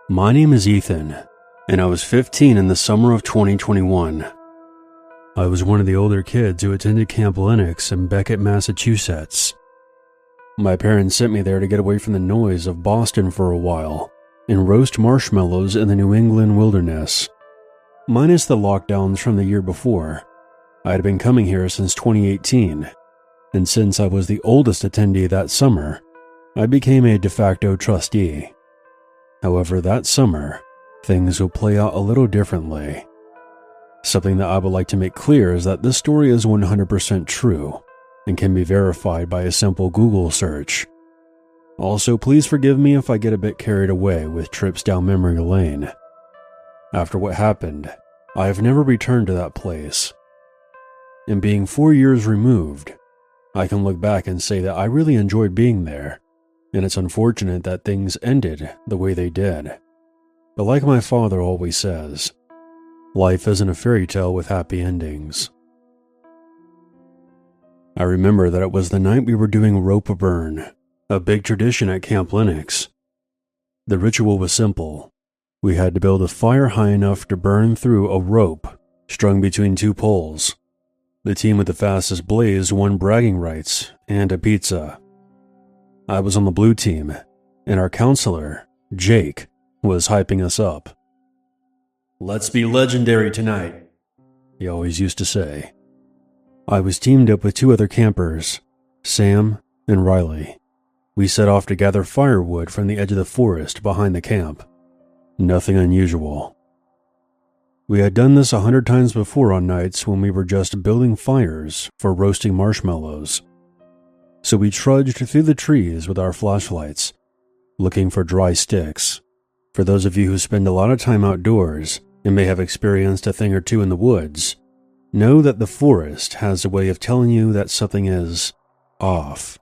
My name is Ethan, and I was 15 in the summer of 2021. I was one of the older kids who attended Camp Lennox in Beckett, Massachusetts. My parents sent me there to get away from the noise of Boston for a while and roast marshmallows in the New England wilderness. Minus the lockdowns from the year before, I had been coming here since 2018, and since I was the oldest attendee that summer, I became a de facto trustee. However, that summer, things will play out a little differently. Something that I would like to make clear is that this story is 100% true and can be verified by a simple Google search. Also, please forgive me if I get a bit carried away with trips down memory lane. After what happened, I have never returned to that place. And being 4 years removed, I can look back and say that I really enjoyed being there, and it's unfortunate that things ended the way they did. But like my father always says, life isn't a fairy tale with happy endings. I remember that it was the night we were doing rope burn, a big tradition at Camp Lennox. The ritual was simple. We had to build a fire high enough to burn through a rope strung between two poles. The team with the fastest blaze won bragging rights and a pizza. I was on the blue team, and our counselor, Jake, was hyping us up. "Let's be legendary tonight," he always used to say. I was teamed up with two other campers, Sam and Riley. We set off to gather firewood from the edge of the forest behind the camp. Nothing unusual. We had done this 100 times before on nights when we were just building fires for roasting marshmallows. So we trudged through the trees with our flashlights, looking for dry sticks. For those of you who spend a lot of time outdoors and may have experienced a thing or two in the woods, know that the forest has a way of telling you that something is off.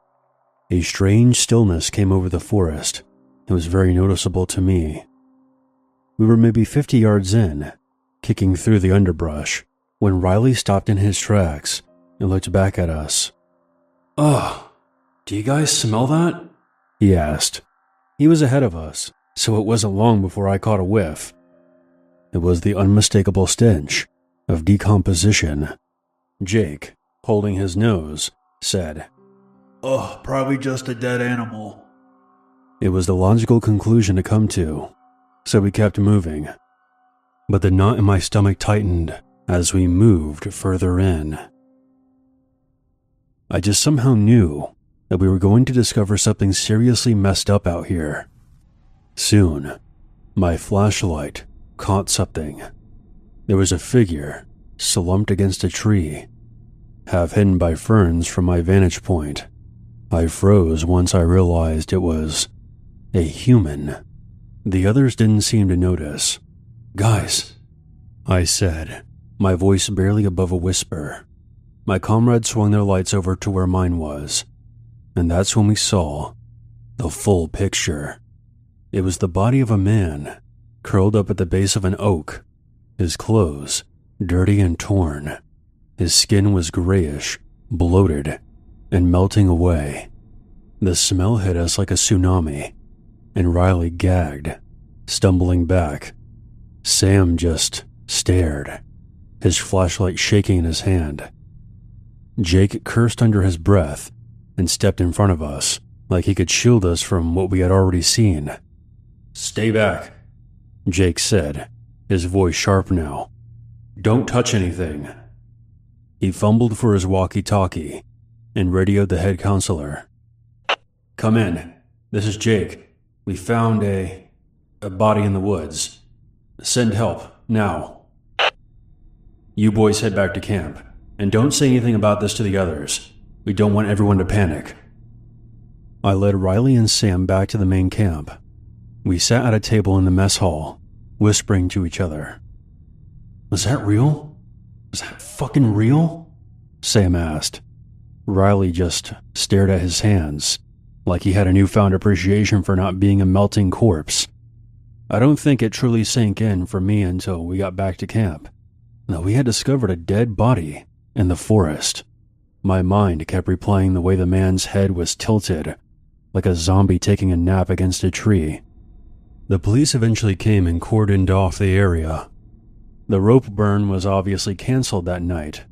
A strange stillness came over the forest. It was very noticeable to me. We were maybe 50 yards in, kicking through the underbrush, when Riley stopped in his tracks and looked back at us. "Ugh, do you guys smell that?" he asked. He was ahead of us, so it wasn't long before I caught a whiff. It was the unmistakable stench of decomposition. Jake, holding his nose, said, "Oh, probably just a dead animal." It was the logical conclusion to come to, so we kept moving. But the knot in my stomach tightened as we moved further in. I just somehow knew that we were going to discover something seriously messed up out here. Soon, my flashlight caught something. There was a figure slumped against a tree, half hidden by ferns from my vantage point. I froze once I realized it was a human. The others didn't seem to notice. "Guys," I said, my voice barely above a whisper. My comrades swung their lights over to where mine was, and that's when we saw the full picture. It was the body of a man, curled up at the base of an oak, his clothes dirty and torn. His skin was grayish, bloated, and melting away. The smell hit us like a tsunami, and Riley gagged, stumbling back. Sam just stared, his flashlight shaking in his hand. Jake cursed under his breath and stepped in front of us, like he could shield us from what we had already seen. "Stay back," Jake said, his voice sharp now. "Don't touch anything." He fumbled for his walkie-talkie and radioed the head counselor. "Come in. This is Jake. We found a body in the woods. Send help, now. You boys head back to camp, and don't say anything about this to the others. We don't want everyone to panic." I led Riley and Sam back to the main camp. We sat at a table in the mess hall, whispering to each other. "Was that real? Was that fucking real?" Sam asked. Riley just stared at his hands, like he had a newfound appreciation for not being a melting corpse. I don't think it truly sank in for me until we got back to camp, that we had discovered a dead body in the forest. My mind kept replaying the way the man's head was tilted, like a zombie taking a nap against a tree. The police eventually came and cordoned off the area. The rope burn was obviously canceled that night,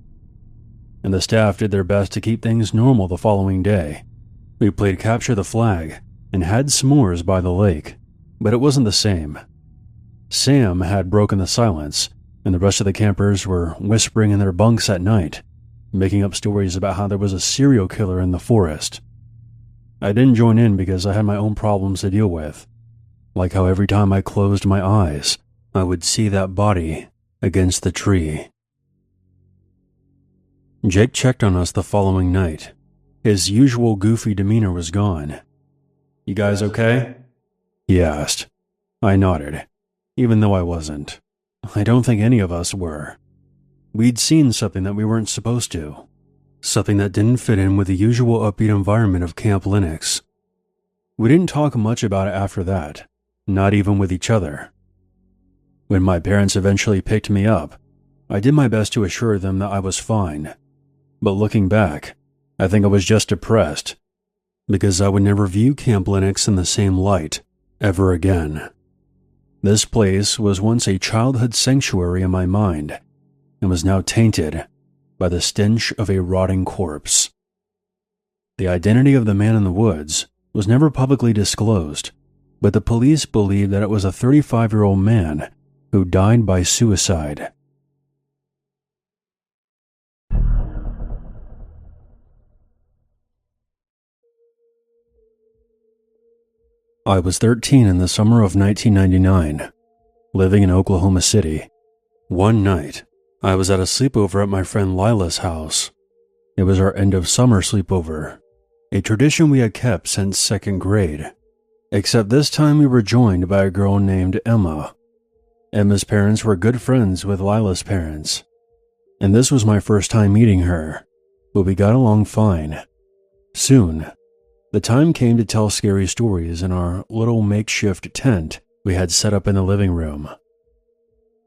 and the staff did their best to keep things normal the following day. We played capture the flag and had s'mores by the lake, but it wasn't the same. Sam had broken the silence, and the rest of the campers were whispering in their bunks at night, making up stories about how there was a serial killer in the forest. I didn't join in because I had my own problems to deal with, like how every time I closed my eyes, I would see that body against the tree. Jake checked on us the following night. His usual goofy demeanor was gone. "You guys okay?" he asked. I nodded, even though I wasn't. I don't think any of us were. We'd seen something that we weren't supposed to. Something that didn't fit in with the usual upbeat environment of Camp Linux. We didn't talk much about it after that, not even with each other. When my parents eventually picked me up, I did my best to assure them that I was fine. But looking back, I think I was just depressed, because I would never view Camp Linux in the same light ever again. This place was once a childhood sanctuary in my mind, and was now tainted by the stench of a rotting corpse. The identity of the man in the woods was never publicly disclosed, but the police believed that it was a 35-year-old man who died by suicide. I was 13 in the summer of 1999, living in Oklahoma City. One night, I was at a sleepover at my friend Lila's house. It was our end of summer sleepover, a tradition we had kept since second grade, except this time we were joined by a girl named Emma. Emma's parents were good friends with Lila's parents, and this was my first time meeting her, but we got along fine. Soon, the time came to tell scary stories in our little makeshift tent we had set up in the living room.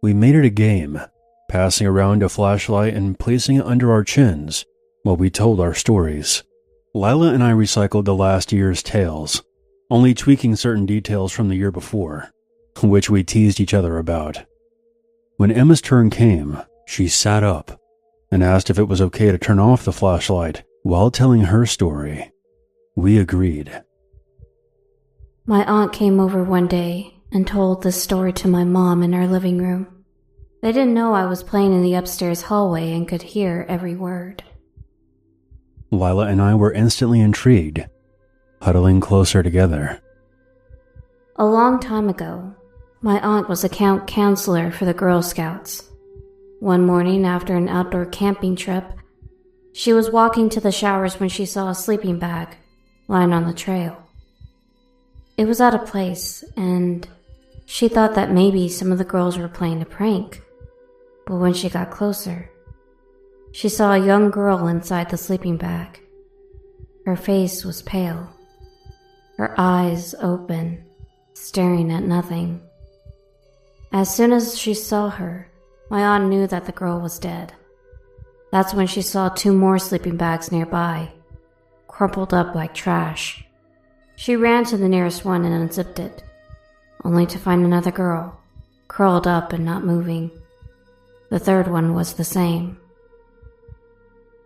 We made it a game, passing around a flashlight and placing it under our chins while we told our stories. Lila and I recycled the last year's tales, only tweaking certain details from the year before, which we teased each other about. When Emma's turn came, she sat up and asked if it was okay to turn off the flashlight while telling her story. We agreed. My aunt came over one day and told this story to my mom in our living room. They didn't know I was playing in the upstairs hallway and could hear every word. Lila and I were instantly intrigued, huddling closer together. A long time ago, my aunt was a camp counselor for the Girl Scouts. One morning after an outdoor camping trip, she was walking to the showers when she saw a sleeping bag lying on the trail. It was out of place, and she thought that maybe some of the girls were playing a prank. But when she got closer, she saw a young girl inside the sleeping bag. Her face was pale, her eyes open, staring at nothing. As soon as she saw her, my aunt knew that the girl was dead. That's when she saw 2 more sleeping bags nearby, crumpled up like trash. She ran to the nearest one and unzipped it, only to find another girl, curled up and not moving. The third one was the same.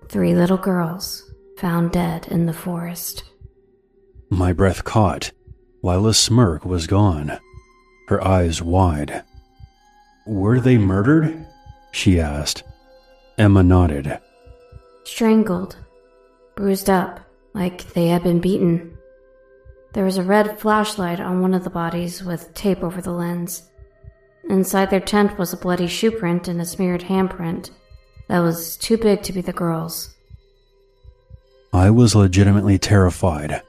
3 little girls found dead in the forest. My breath caught. Lila's smirk was gone, her eyes wide. "Were they murdered?" she asked. Emma nodded. Strangled, bruised up, like they had been beaten. There was a red flashlight on one of the bodies with tape over the lens. Inside their tent was a bloody shoe print and a smeared handprint that was too big to be the girl's. I was legitimately terrified.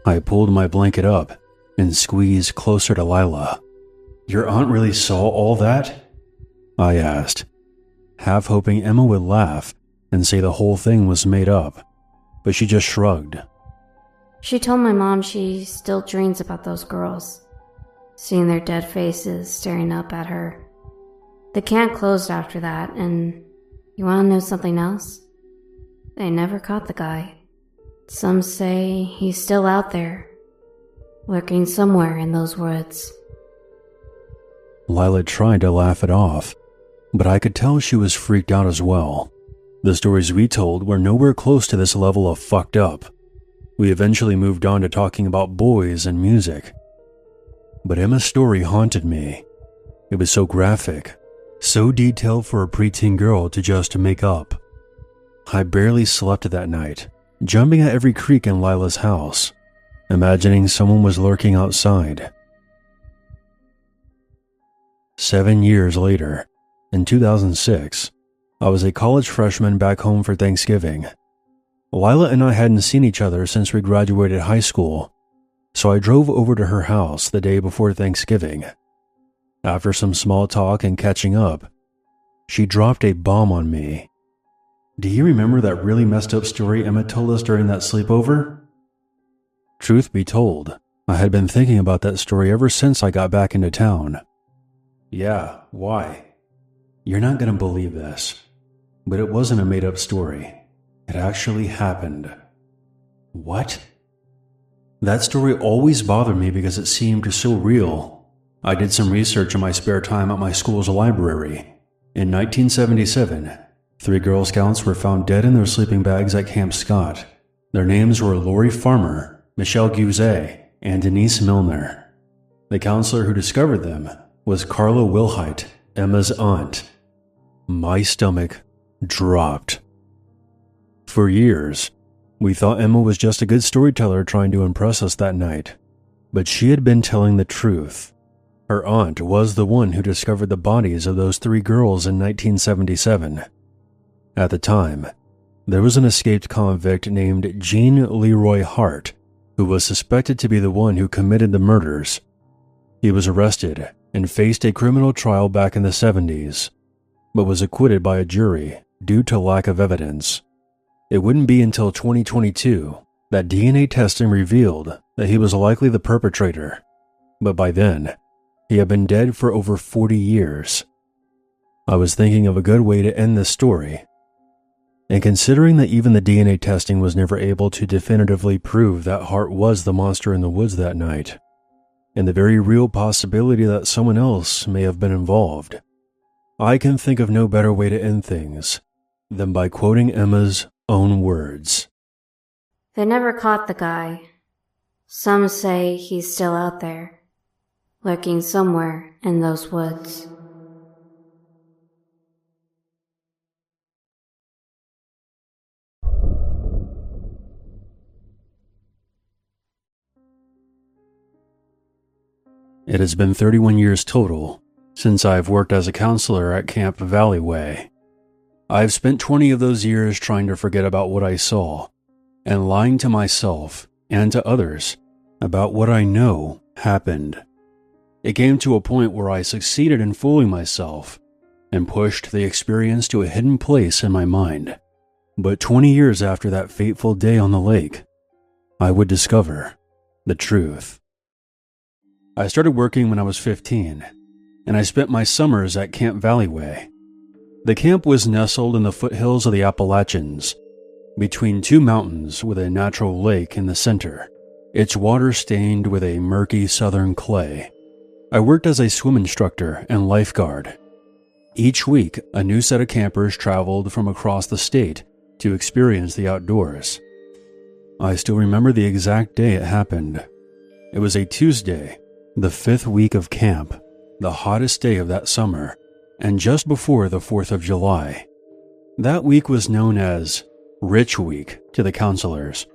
I pulled my blanket up and squeezed closer to Lila. "Your aunt really saw all that?" I asked, half hoping Emma would laugh and say the whole thing was made up, but she just shrugged. She told my mom she still dreams about those girls, seeing their dead faces staring up at her. The camp closed after that, and you want to know something else? They never caught the guy. Some say he's still out there, lurking somewhere in those woods. Lila tried to laugh it off, but I could tell she was freaked out as well. The stories we told were nowhere close to this level of fucked up. We eventually moved on to talking about boys and music. But Emma's story haunted me. It was so graphic, so detailed for a preteen girl to just make up. I barely slept that night, jumping at every creak in Lila's house, imagining someone was lurking outside. 7 years later, in 2006, I was a college freshman back home for Thanksgiving. Lila and I hadn't seen each other since we graduated high school, so I drove over to her house the day before Thanksgiving. After some small talk and catching up, she dropped a bomb on me. "Do you remember that really messed up story Emma told us during that sleepover?" Truth be told, I had been thinking about that story ever since I got back into town. "Yeah, why?" "You're not gonna believe this, but it wasn't a made-up story. It actually happened." "What?" "That story always bothered me because it seemed so real. I did some research in my spare time at my school's library. In 1977, 3 Girl Scouts were found dead in their sleeping bags at Camp Scott. Their names were Lori Farmer, Michelle Guzet, and Denise Milner. The counselor who discovered them was Carla Wilhite, Emma's aunt." My stomach dropped. For years, we thought Emma was just a good storyteller trying to impress us that night, but she had been telling the truth. Her aunt was the one who discovered the bodies of those 3 girls in 1977. At the time, there was an escaped convict named Jean Leroy Hart who was suspected to be the one who committed the murders. He was arrested and faced a criminal trial back in the 70s, but was acquitted by a jury due to lack of evidence. It wouldn't be until 2022 that DNA testing revealed that he was likely the perpetrator, but by then, he had been dead for over 40 years. I was thinking of a good way to end this story, and considering that even the DNA testing was never able to definitively prove that Hart was the monster in the woods that night, and the very real possibility that someone else may have been involved, I can think of no better way to end things than by quoting Emma's own words. They never caught the guy. Some say he's still out there, lurking somewhere in those woods. It has been 31 years total since I've worked as a counselor at Camp Valley Way. I've spent 20 of those years trying to forget about what I saw and lying to myself and to others about what I know happened. It came to a point where I succeeded in fooling myself and pushed the experience to a hidden place in my mind. But 20 years after that fateful day on the lake, I would discover the truth. I started working when I was 15, and I spent my summers at Camp Valley Way. The camp was nestled in the foothills of the Appalachians, between 2 mountains with a natural lake in the center, its water stained with a murky southern clay. I worked as a swim instructor and lifeguard. Each week, a new set of campers traveled from across the state to experience the outdoors. I still remember the exact day it happened. It was a Tuesday, the 5th week of camp, the hottest day of that summer, and just before the 4th of July. That week was known as Rich Week to the counselors,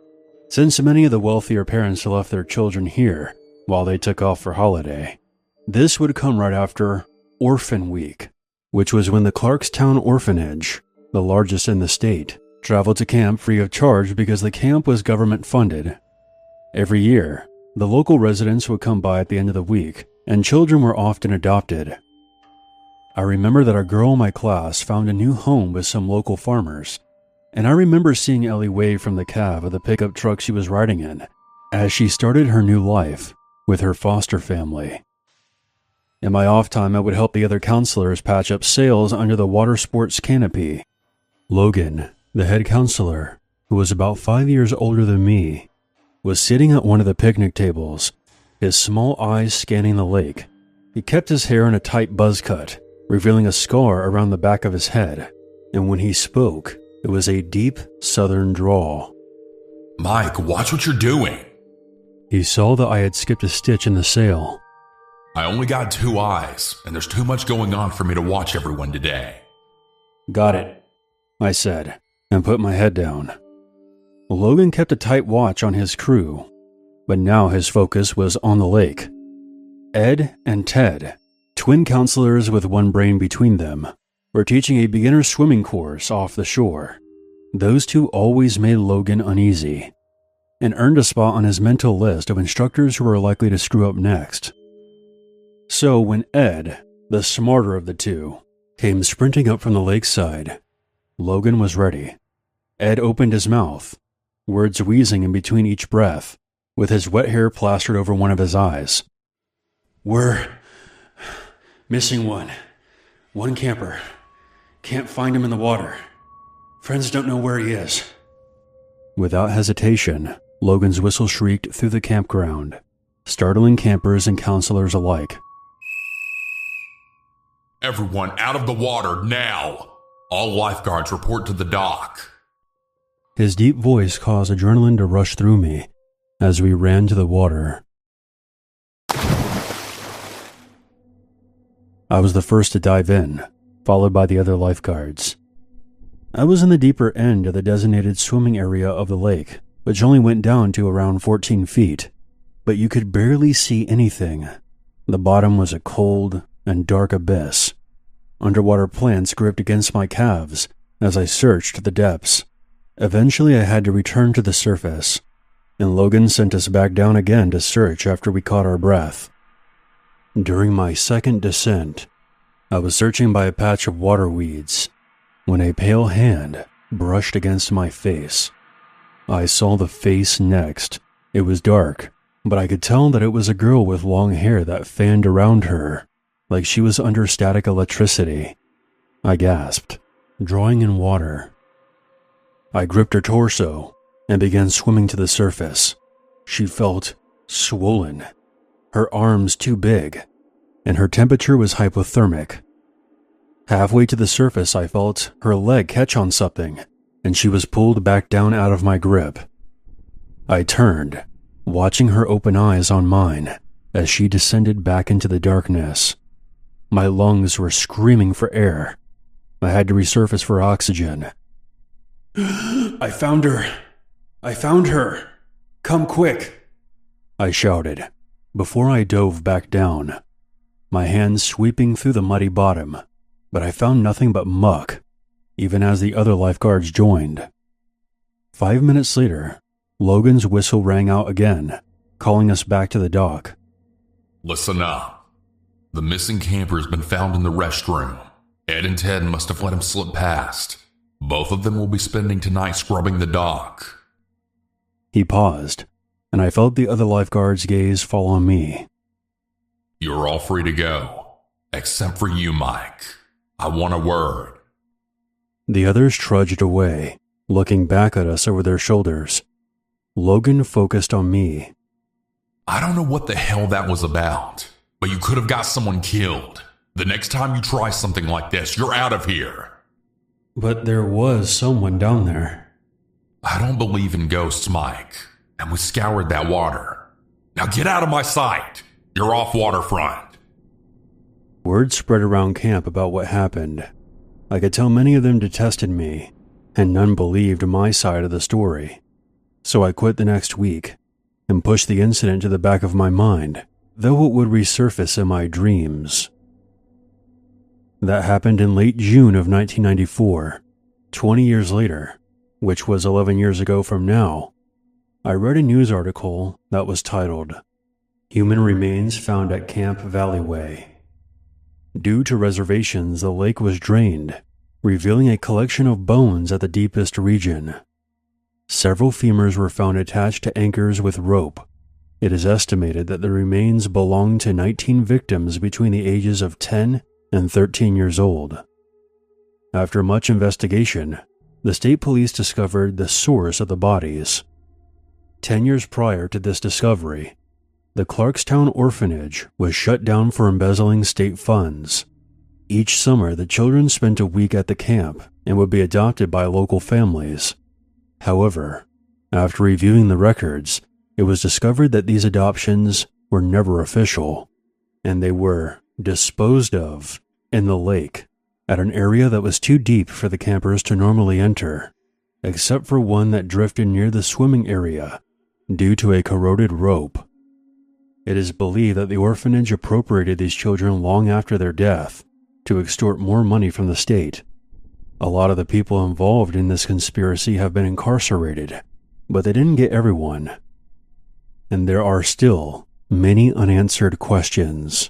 since many of the wealthier parents left their children here while they took off for holiday. This would come right after Orphan Week, which was when the Clarkstown Orphanage, the largest in the state, traveled to camp free of charge because the camp was government funded. Every year, the local residents would come by at the end of the week, and children were often adopted. I remember that a girl in my class found a new home with some local farmers, and I remember seeing Ellie wave from the cab of the pickup truck she was riding in as she started her new life with her foster family. In my off time, I would help the other counselors patch up sails under the water sports canopy. Logan, the head counselor, who was about 5 years older than me, was sitting at one of the picnic tables, his small eyes scanning the lake He kept his hair in a tight buzz cut, revealing a scar around the back of his head, and when he spoke, it was a deep southern drawl. Mike, watch what you're doing. He saw that I had skipped a stitch in the sail. I only got 2 eyes, and there's too much going on for me to watch everyone today. Got it, I said, and put my head down. Logan kept a tight watch on his crew, but now his focus was on the lake. Ed and Ted, twin counselors with one brain between them, were teaching a beginner swimming course off the shore. Those two always made Logan uneasy, and earned a spot on his mental list of instructors who were likely to screw up next. So when Ed, the smarter of the two, came sprinting up from the lakeside, Logan was ready. Ed opened his mouth, words wheezing in between each breath, with his wet hair plastered over one of his eyes. "We're missing one. One camper. Can't find him in the water. Friends don't know where he is." Without hesitation, Logan's whistle shrieked through the campground, startling campers and counselors alike. Everyone out of the water now! All lifeguards report to the dock. His deep voice caused adrenaline to rush through me as we ran to the water. I was the first to dive in, followed by the other lifeguards. I was in the deeper end of the designated swimming area of the lake, which only went down to around 14 feet, but you could barely see anything. The bottom was a cold and dark abyss. Underwater plants gripped against my calves as I searched the depths. Eventually I had to return to the surface, and Logan sent us back down again to search after we caught our breath. During my second descent, I was searching by a patch of water weeds when a pale hand brushed against my face. I saw the face next. It was dark, but I could tell that it was a girl with long hair that fanned around her, like she was under static electricity. I gasped, drawing in water. I gripped her torso and began swimming to the surface. She felt swollen, her arms too big, and her temperature was hypothermic. Halfway to the surface, I felt her leg catch on something, and she was pulled back down out of my grip. I turned, watching her open eyes on mine as she descended back into the darkness. My lungs were screaming for air. I had to resurface for oxygen. "I found her! I found her! Come quick!" I shouted, before I dove back down, my hands sweeping through the muddy bottom, but I found nothing but muck, even as the other lifeguards joined. 5 minutes later, Logan's whistle rang out again, calling us back to the dock. Listen up. The missing camper has been found in the restroom. Ed and Ted must have let him slip past. Both of them will be spending tonight scrubbing the dock. He paused, and I felt the other lifeguard's gaze fall on me. You're all free to go, except for you, Mike. I want a word. The others trudged away, looking back at us over their shoulders. Logan focused on me. I don't know what the hell that was about, but you could have got someone killed. The next time you try something like this, you're out of here. But there was someone down there. I don't believe in ghosts, Mike, and we scoured that water. Now get out of my sight. You're off waterfront. Word spread around camp about what happened. I could tell many of them detested me, and none believed my side of the story. So I quit the next week, and pushed the incident to the back of my mind, though it would resurface in my dreams. That happened in late June of 1994. 20 years later, which was 11 years ago from now, I read a news article that was titled, "Human Remains Found at Camp Valleyway." Due to reservations, the lake was drained, revealing a collection of bones at the deepest region. Several femurs were found attached to anchors with rope. It is estimated that the remains belonged to 19 victims between the ages of 10 and 13 years old. After much investigation, the state police discovered the source of the bodies. 10 years prior to this discovery, The Clarkstown orphanage was shut down for embezzling state funds. Each summer, the children spent a week at the camp and would be adopted by local families. However, after reviewing the records, it was discovered that these adoptions were never official, and they were disposed of in the lake at an area that was too deep for the campers to normally enter, except for one that drifted near the swimming area due to a corroded rope. It is believed that the orphanage appropriated these children long after their death to extort more money from the state. A lot of the people involved in this conspiracy have been incarcerated, but they didn't get everyone. And there are still many unanswered questions.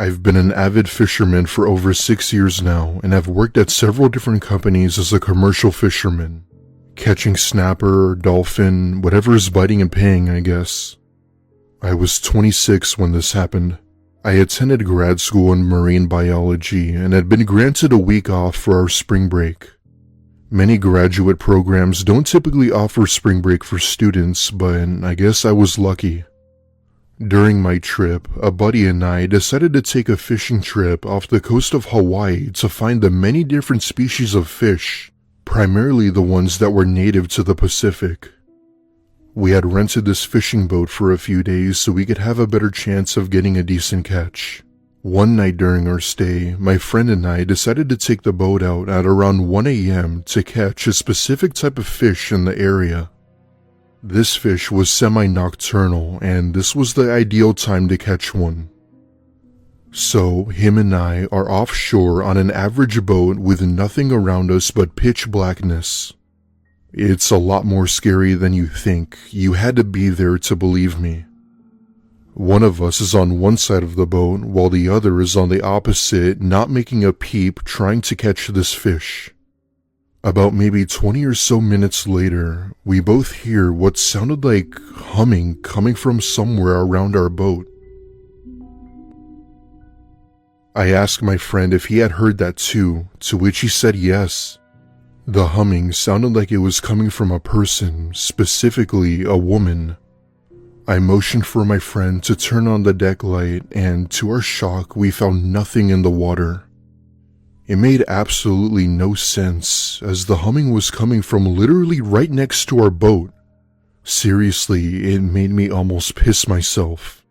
I've been an avid fisherman for over 6 years now, and I've worked at several different companies as a commercial fisherman, catching snapper, dolphin, whatever is biting and paying, I guess. I was 26 when this happened. I attended grad school in marine biology and had been granted a week off for our spring break. Many graduate programs don't typically offer spring break for students, but I guess I was lucky. During my trip, a buddy and I decided to take a fishing trip off the coast of Hawaii to find the many different species of fish, primarily the ones that were native to the Pacific. We had rented this fishing boat for a few days so we could have a better chance of getting a decent catch. One night during our stay, my friend and I decided to take the boat out at around 1 a.m. to catch a specific type of fish in the area. This fish was semi-nocturnal, and this was the ideal time to catch one. So, him and I are offshore on an average boat with nothing around us but pitch blackness. It's a lot more scary than you think. You had to be there to believe me. One of us is on one side of the boat, while the other is on the opposite, not making a peep, trying to catch this fish. About maybe 20 or so minutes later, we both hear what sounded like humming coming from somewhere around our boat. I asked my friend if he had heard that too, to which he said yes. The humming sounded like it was coming from a person, specifically a woman. I motioned for my friend to turn on the deck light, and to our shock, we found nothing in the water. It made absolutely no sense, as the humming was coming from literally right next to our boat. Seriously, it made me almost piss myself.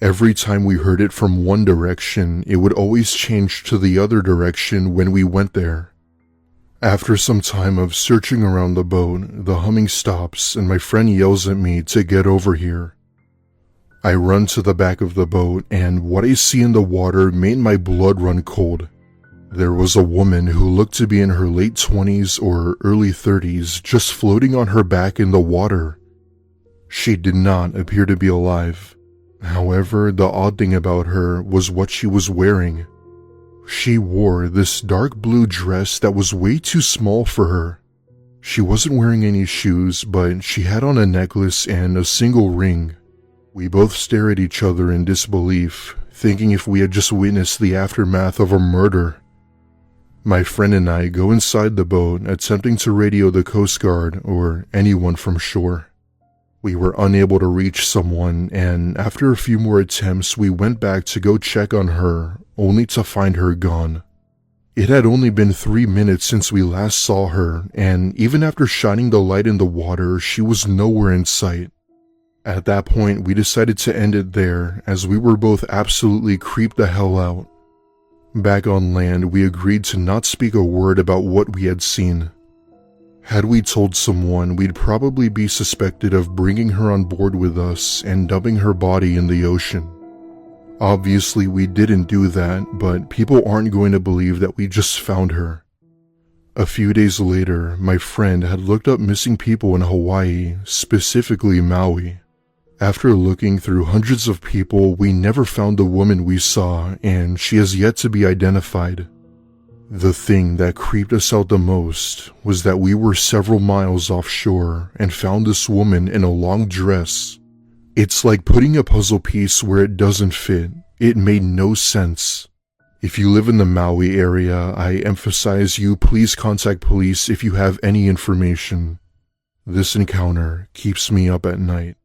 Every time we heard it from one direction, it would always change to the other direction when we went there. After some time of searching around the boat, the humming stops and my friend yells at me to get over here. I run to the back of the boat, and what I see in the water made my blood run cold. There was a woman who looked to be in her late 20s or early 30s just floating on her back in the water. She did not appear to be alive. However, the odd thing about her was what she was wearing. She wore this dark blue dress that was way too small for her. She wasn't wearing any shoes, but she had on a necklace and a single ring. We both stare at each other in disbelief, thinking if we had just witnessed the aftermath of a murder. My friend and I go inside the boat, attempting to radio the Coast Guard or anyone from shore. We were unable to reach someone, and after a few more attempts, we went back to go check on her, only to find her gone. It had only been 3 minutes since we last saw her, and even after shining the light in the water, she was nowhere in sight. At that point, we decided to end it there, as we were both absolutely creeped the hell out. Back on land, we agreed to not speak a word about what we had seen. Had we told someone, we'd probably be suspected of bringing her on board with us and dumping her body in the ocean. Obviously, we didn't do that, but people aren't going to believe that we just found her. A few days later, my friend had looked up missing people in Hawaii, specifically Maui. After looking through hundreds of people, we never found the woman we saw, and she has yet to be identified. The thing that creeped us out the most was that we were several miles offshore and found this woman in a long dress. It's like putting a puzzle piece where it doesn't fit. It made no sense. If you live in the Maui area, I emphasize you please contact police if you have any information. This encounter keeps me up at night.